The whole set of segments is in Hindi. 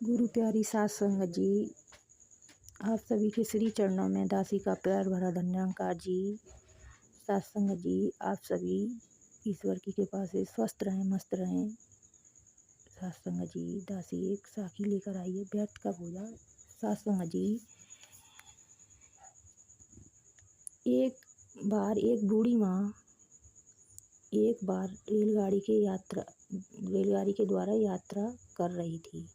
गुरु प्यारी सात संगत जी, आप सभी के श्री चरणों में दासी का प्यार भरा धन्यवाद जी। सात संगत जी, आप सभी ईश्वर की कृपा से स्वस्थ रहें, मस्त रहें। सात संगत जी, दासी एक साखी लेकर आई है, व्यर्थ का भोजा। सात संगत जी, एक बार एक बूढ़ी माँ एक बार रेलगाड़ी के द्वारा यात्रा कर रही थी।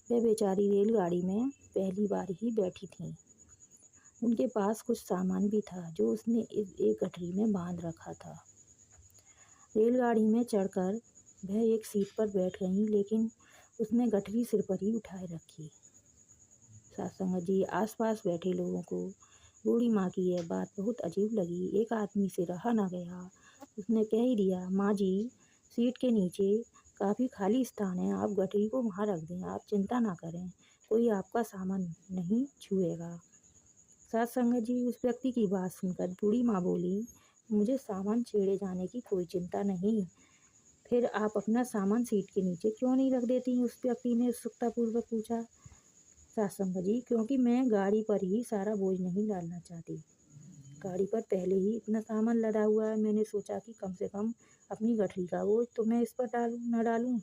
वह बेचारी रेलगाड़ी में पहली बार ही बैठी थी। उनके पास कुछ सामान भी था जो उसने एक गठरी में बांध रखा था। रेलगाड़ी में चढ़कर वह एक सीट पर बैठ गई, लेकिन उसने गठरी सिर पर ही उठाए रखी। सत्संग जी, आसपास बैठे लोगों को बूढ़ी माँ की यह बात बहुत अजीब लगी। एक आदमी से रहा न गया। उसने कह ही दिया, माँ जी, सीट के नीचे काफ़ी खाली स्थान है, आप गठरी को वहाँ रख दें, आप चिंता ना करें, कोई आपका सामान नहीं छुएगा। सत्संग जी, उस व्यक्ति की बात सुनकर बूढ़ी माँ बोली, मुझे सामान छेड़े जाने की कोई चिंता नहीं, फिर आप अपना सामान सीट के नीचे क्यों नहीं रख देती? उस व्यक्ति ने उत्सुकतापूर्वक पूछा। सत्संग जी, क्योंकि मैं गाड़ी पर ही सारा बोझ नहीं डालना चाहती। गाड़ी पर पहले ही इतना सामान लदा हुआ है, मैंने सोचा कि कम से कम अपनी गठरी का बोझ तो मैं इस पर न डालूं,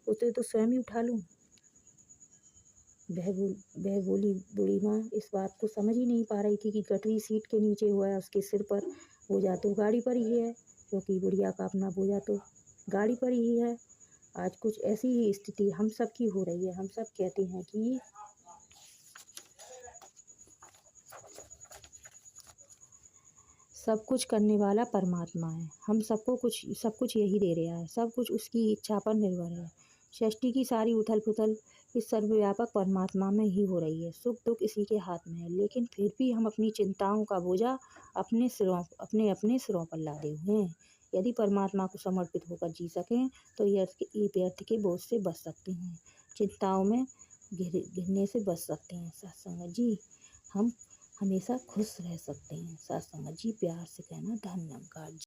उसे तो स्वयं ही उठा लूं। वह बोली, बूढ़ी माँ इस बात को समझ ही नहीं पा रही थी कि गठरी सीट के नीचे हुआ है, उसके सिर पर बोझा तो गाड़ी पर ही है, क्योंकि बुढ़िया का अपना बोझा तो गाड़ी पर ही है। आज कुछ ऐसी ही स्थिति हम सब की हो रही है। हम सब कहते हैं कि सब कुछ करने वाला परमात्मा है, हम सबको सब कुछ यही दे रहा है, सब कुछ उसकी इच्छा पर निर्भर है। सृष्टि की सारी उथल पुथल इस सर्वव्यापक परमात्मा में ही हो रही है। सुख दुख इसी के हाथ में है, लेकिन फिर भी हम अपनी चिंताओं का बोझा अपने सिरों पर लादे हुए हैं। यदि परमात्मा को समर्पित होकर जी सकें तो ये व्यर्थ के बोझ से बच सकते हैं, चिंताओं में घिरने से बच सकते हैं। सत्संग जी, हम हमेशा खुश रह सकते हैं। सत्संग जी, प्यार से कहना धन्यवाद।